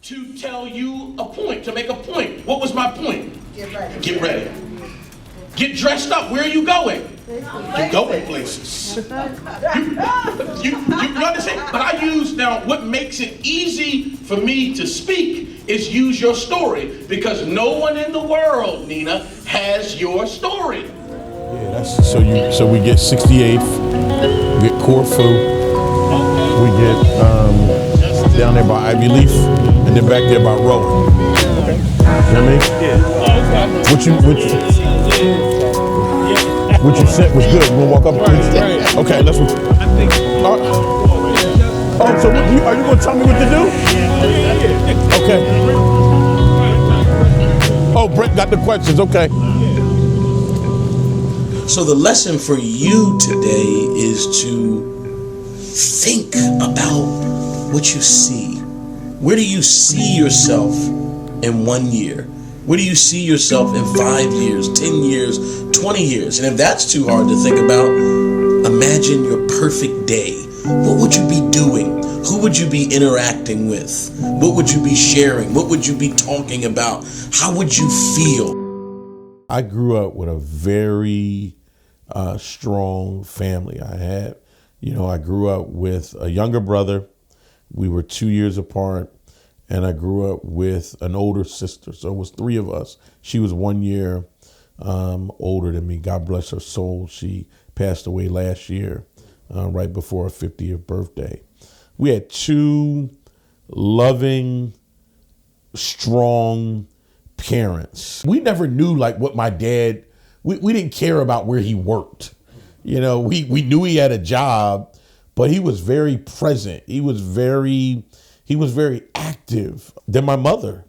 to tell you a point, to make a point. What was my point? Get ready. Get ready. Get dressed up. Where are you going? You're going places. You understand? But I use, now what makes it easy for me to speak is use your story, because no one in the world, Nina, has your story. Yeah, that's so we get 68th, we get Corfu, we get down there by Ivy Leaf, and then back there by Rowan. Okay. You know what I mean? Yeah. What you said was good. You wanna walk up? Right. Okay, let's. I think. So are you gonna tell me what to do? Okay. Oh, Brent got the questions. Okay. So the lesson for you today is to think about what you see. Where do you see yourself in 1 year? Where do you see yourself in 5 years, 10 years, 20 years? And if that's too hard to think about, imagine your perfect day. What would you be doing? Who would you be interacting with? What would you be sharing? What would you be talking about? How would you feel? I grew up with a very strong family. I grew up with a younger brother. We were 2 years apart. And I grew up with an older sister. So it was three of us. She was 1 year older than me. God bless her soul. She passed away last year, right before her 50th birthday. We had two loving, strong parents. We never knew what my dad, we didn't care about where he worked. We knew he had a job, but he was very present. He was very active. Then my mother,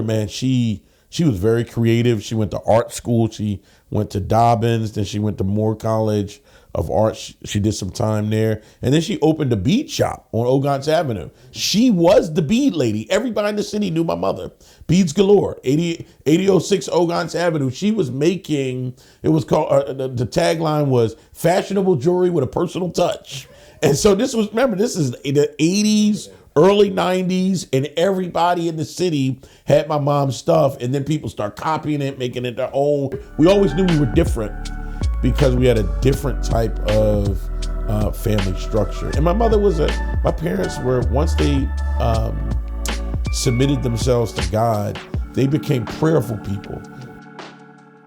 man, she was very creative. She went to art school. She went to Dobbins. Then she went to Moore College of Art. She did some time there. And then she opened a bead shop on Ogons Avenue. She was the bead lady. Everybody in the city knew my mother. Beads galore, 8006 Ogons Avenue. She was making, it was called, the tagline was fashionable jewelry with a personal touch. And so this is the 80s, early 90s, and everybody in the city had my mom's stuff, and then people start copying it, making it their own. We always knew we were different because we had a different type of family structure. And my parents were, once they submitted themselves to God, they became prayerful people.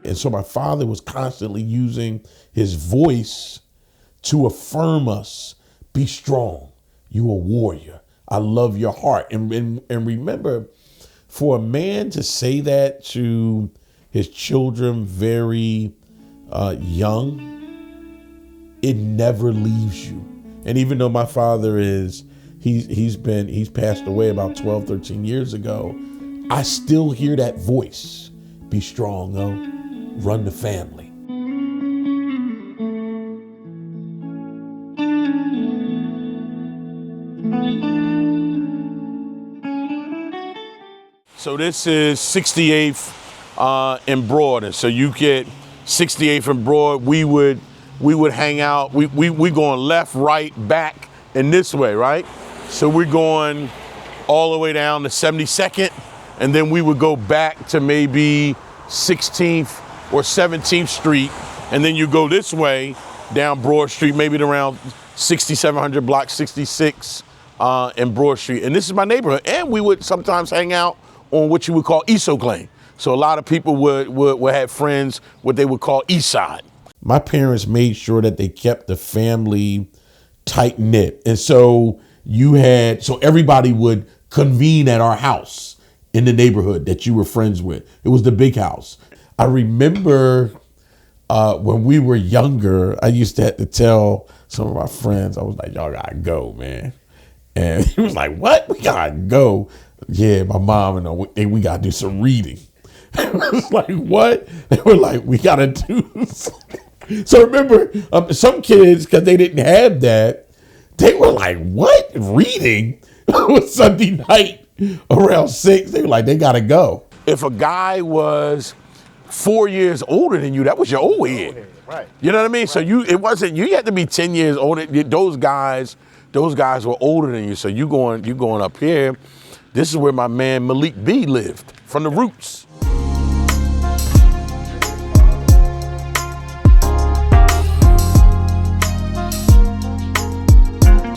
And so my father was constantly using his voice to affirm us. Be strong. You a warrior. I love your heart. And remember, for a man to say that to his children very young, it never leaves you. And even though my father he's passed away about 12, 13 years ago, I still hear that voice. Be strong, though. Run the family. So this is 68th and Broad. And so you get 68th and Broad. We would hang out. We going left, right, back, and this way, right? So we're going all the way down to 72nd, and then we would go back to maybe 16th or 17th Street, and then you go this way down Broad Street, maybe to around 6700 block 66 and Broad Street. And this is my neighborhood. And we would sometimes hang out on what you would call East Oak Lane. So a lot of people would have friends what they would call East Side. My parents made sure that they kept the family tight knit. And so everybody would convene at our house in the neighborhood that you were friends with. It was the big house. I remember when we were younger, I used to have to tell some of my friends, I was like, y'all gotta go, man. And he was like, what? We gotta go. Yeah, my mom and we gotta do some reading. I was like, what? They were like, we gotta do. So remember, some kids, because they didn't have that, they were like, what? Reading? It was Sunday night around 6. They were like, they gotta go. If a guy was 4 years older than you, that was your old head. Right. You know what I mean? Right. So you had to be 10 years older. Those guys, those guys were older than you. So you going up here. This is where my man Malik B lived, from the Roots.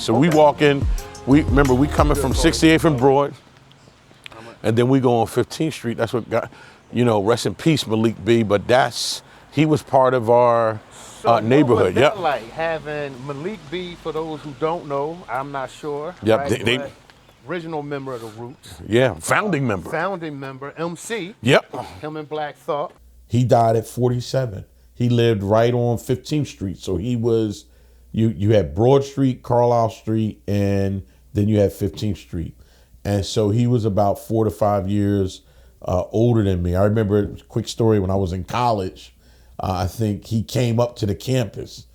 So we walk in, we coming from 68th and Broad, and then we go on 15th Street. That's what got, rest in peace, Malik B, but he was part of our neighborhood. What was that like, having Malik B, for those who don't know, I'm not sure. Yep, right? they original member of the Roots. Yeah, founding member. Founding member, MC. Yep. Him and Black Thought. He died at 47. He lived right on 15th Street. So he was, you had Broad Street, Carlisle Street, and then you had 15th Street. And so he was about 4 to 5 years older than me. I remember a quick story when I was in college. I think he came up to the campus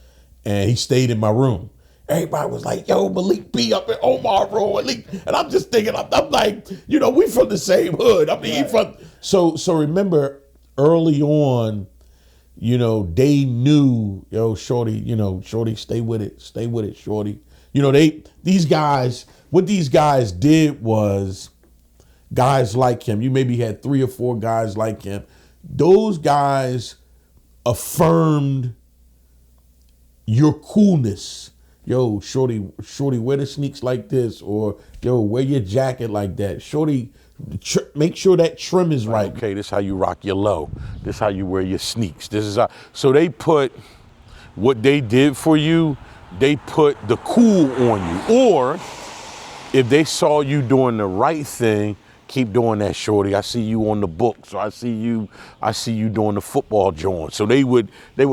and he stayed in my room. Everybody was like, yo, Malik B up in Omar Road. And I'm just thinking, I'm like, we from the same hood. I mean, so remember early on, they knew, yo, Shorty, stay with it, Shorty. These guys, what these guys did was, guys like him, you maybe had 3 or 4 guys like him. Those guys affirmed your coolness. Yo, Shorty, wear the sneaks like this, or yo, wear your jacket like that. Shorty, make sure that trim is right. Okay, this is how you rock your low. This is how you wear your sneaks. This is how. So they put what they did for you. They put the cool on you, or if they saw you doing the right thing, keep doing that, Shorty. I see you on the books, or I see you doing the football joint. So they would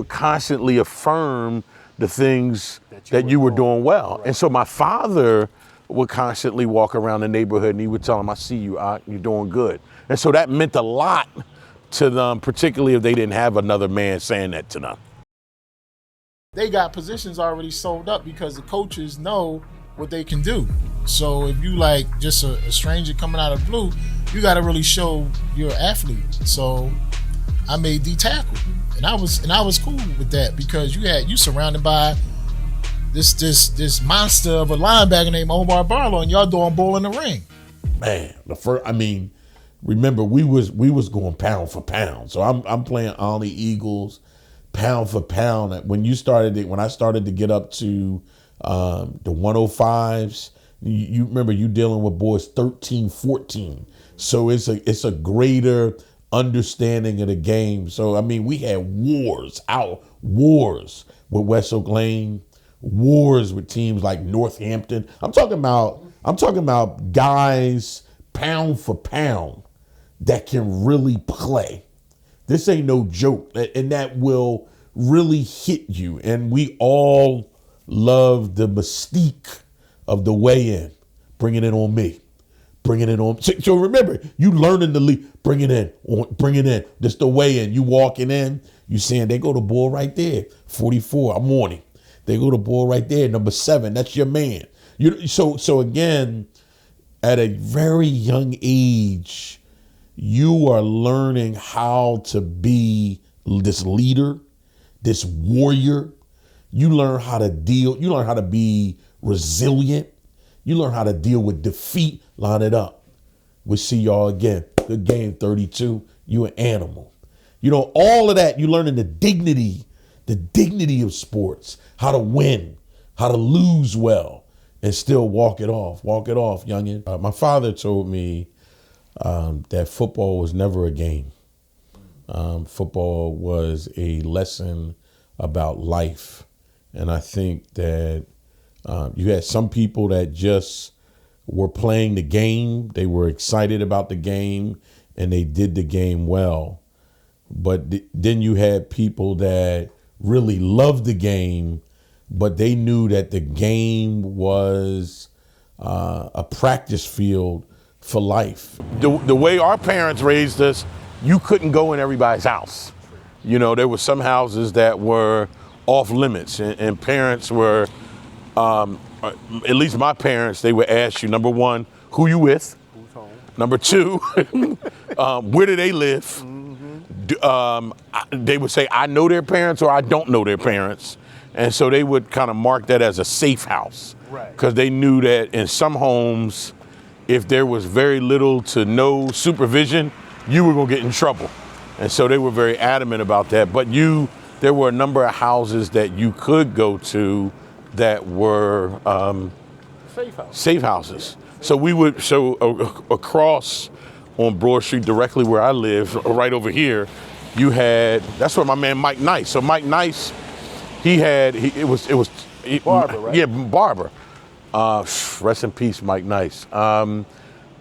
constantly affirm the things that you were doing well. Right. And so my father would constantly walk around the neighborhood and he would tell them, I see you, you're doing good. And so that meant a lot to them, particularly if they didn't have another man saying that to them. They got positions already sold up because the coaches know what they can do. So if you like just a stranger coming out of blue, you got to really show you're an athlete. So I made D tackle, and I was cool with that because you surrounded by this monster of a linebacker named Omar Barlow, and y'all doing ball in the ring. Man, remember we was going pound for pound. So I'm playing Ollie Eagles, pound for pound. When I started to get up to the 105s, you remember you dealing with boys 13, 14. So it's a greater understanding of the game. So we had wars with West Oak Lane, wars with teams like Northampton. I'm talking about guys pound for pound that can really play. This ain't no joke, and that will really hit you. And we all love the mystique of the weigh-in. Bringing it on me. Bringing it on. So remember, you learning the lead. Bring it in. Just the weigh-in. You walking in, you saying, they go to ball right there. 44, I'm on him. They go to ball right there, number 7. That's your man. So again, at a very young age, you are learning how to be this leader, this warrior. You learn how to deal. You learn how to be resilient. You learn how to deal with defeat. Line it up. We'll see y'all again. Good game, 32. You an animal. All of that, you learning the dignity of sports, how to win, how to lose well, and still walk it off. Walk it off, youngin'. My father told me that football was never a game. Football was a lesson about life. And I think that you had some people that just were playing the game. They were excited about the game and they did the game well. But then you had people that really loved the game, but they knew that the game was a practice field for life. The way our parents raised us, you couldn't go in everybody's house. There were some houses that were off limits, and parents were, at least my parents, they would ask you, number 1, who you with? Who's home? Number 2, where do they live? Mm-hmm. They would say, I know their parents or I don't know their parents. And so they would kind of mark that as a safe house. Right. Because they knew that in some homes, if there was very little to no supervision, you were gonna get in trouble. And so they were very adamant about that. But there were a number of houses that you could go to that were safe houses. So across on Broad Street, directly where I live, right over here, that's where my man Mike Nice. So Mike Nice, Barber, right? Yeah, Barber. Rest in peace, Mike Nice.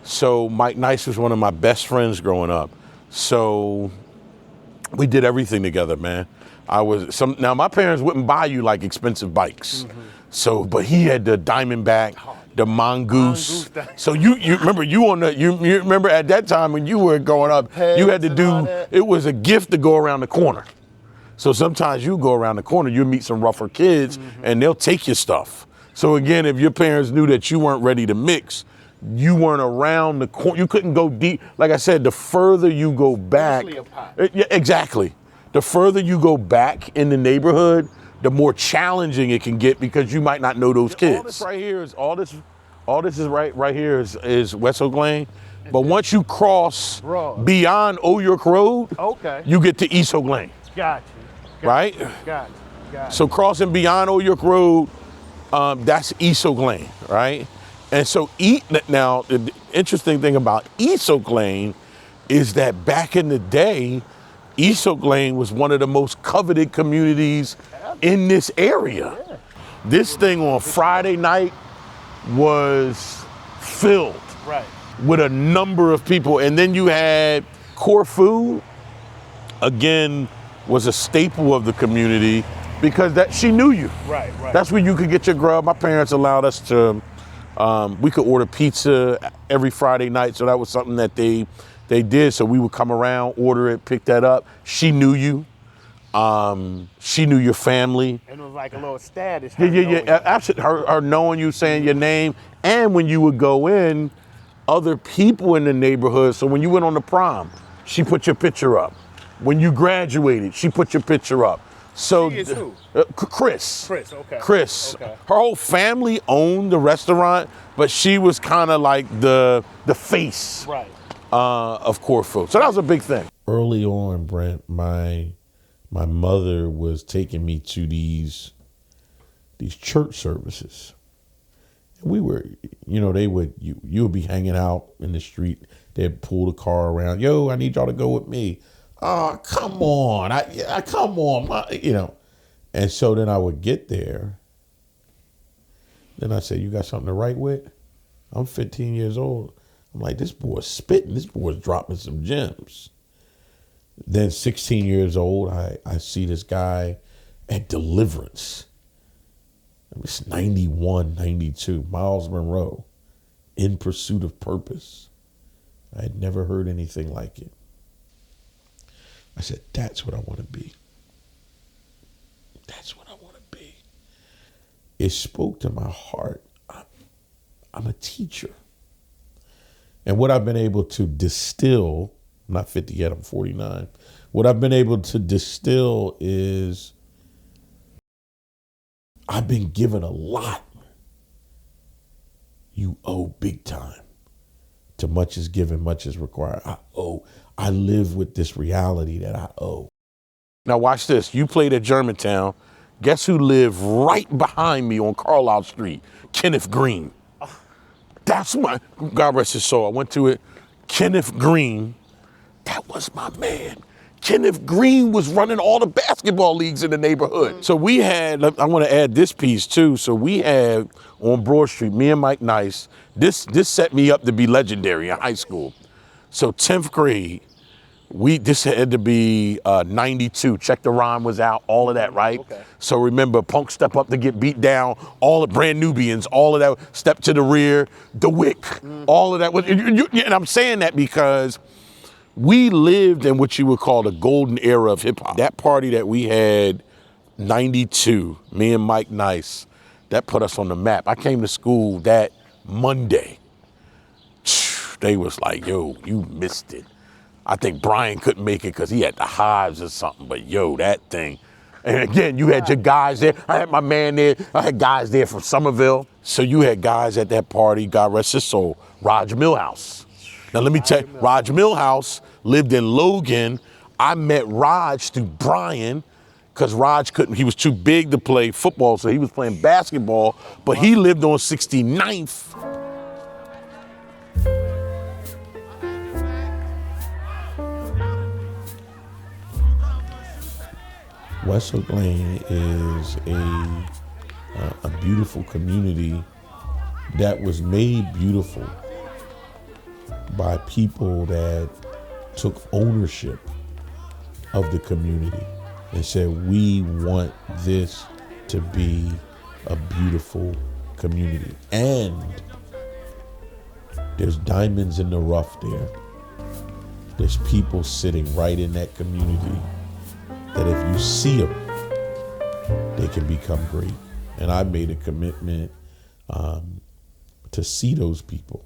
So Mike Nice was one of my best friends growing up. So we did everything together, man. Now my parents wouldn't buy you like expensive bikes. Mm-hmm. So, but he had the Diamondback, the Mongoose. So you remember at that time when you were growing up, you had to do, it was a gift to go around the corner. So sometimes you go around the corner, you meet some rougher kids, mm-hmm. and they'll take your stuff. So again, if your parents knew that you weren't ready to mix, you weren't around the corner, you couldn't go deep. Like I said, the further you go back, yeah, exactly. The further you go back in the neighborhood, the more challenging it can get because you might not know those kids. All this right here is West Oak Lane. But once you cross beyond Old York Road, you get to East Oak Lane. Got you. Right? Got you. So crossing beyond Old York Road, that's East Oak Lane, right? And so now the interesting thing about East Oak Lane is that back in the day, East Oak Lane was one of the most coveted communities in this area. Yeah. This thing on Friday night was filled with a number of people. And then you had Corfu, again, was a staple of the community because she knew you. Right. That's where you could get your grub. My parents allowed us to, we could order pizza every Friday night. So that was something that they did. So we would come around, order it, pick that up. She knew you. She knew your family. And it was like a little status. Yeah. Absolutely. Her knowing you, saying your name. And when you would go in, other people in the neighborhood. So when you went on the prom, she put your picture up. When you graduated, she put your picture up. So she is who? Chris. Chris. Her whole family owned the restaurant, but she was kind of like the face of Corfu. So that was a big thing. Early on, Brent, my mother was taking me to these church services. And we were, you would be hanging out in the street. They'd pull the car around. Yo, I need y'all to go with me. Oh, come on. Come on, And so then I would get there. Then I say, you got something to write with? I'm 15 years old. I'm like, this boy's spitting. This boy's dropping some gems. Then 16 years old, I see this guy at Deliverance. It's 91, 92, Miles Monroe, In Pursuit of Purpose. I had never heard anything like it. I said, that's what I want to be. That's what I want to be. It spoke to my heart. I'm a teacher. And what I've been able to distill, I'm not 50 yet, I'm 49. What I've been able to distill is I've been given a lot. You owe big time. To much is given, much is required. I owe. I live with this reality that I owe. Now watch this. You played at Germantown. Guess who lived right behind me on Carlisle Street? Kenneth Green. That's God rest his soul. I went to it. Kenneth Green. That was my man. Kenneth Green was running all the basketball leagues in the neighborhood. So we had, I want to add this piece too. So we had on Broad Street, me and Mike Nice, this set me up to be legendary in high school. So 10th grade, this had to be 92. Check the Rhyme was out, all of that, right? Okay. So remember, Punk Step Up to Get Beat Down, all the Brand Nubians, all of that, Step to the Rear, The Wick, all of that. And I'm saying that because we lived in what you would call the golden era of hip hop. That party that we had, 92, me and Mike Nice, that put us on the map. I came to school that Monday. They was like, yo, you missed it. I think Brian couldn't make it because he had the hives or something, but yo, that thing, And again, you had your guys there. I had my man there. I had guys there from Somerville. So you had guys at that party, God rest his soul, Raj Milhouse. Now let me tell you, Raj Milhouse lived in Logan. I met Raj through Brian, because Raj couldn't, he was too big to play football, so he was playing basketball, but he lived on 69th. West Oak Lane is a beautiful community that was made beautiful by people that took ownership of the community and said, we want this to be a beautiful community. And there's diamonds in the rough there. There's people sitting right in that community that if you see them, they can become great. And I made a commitment to see those people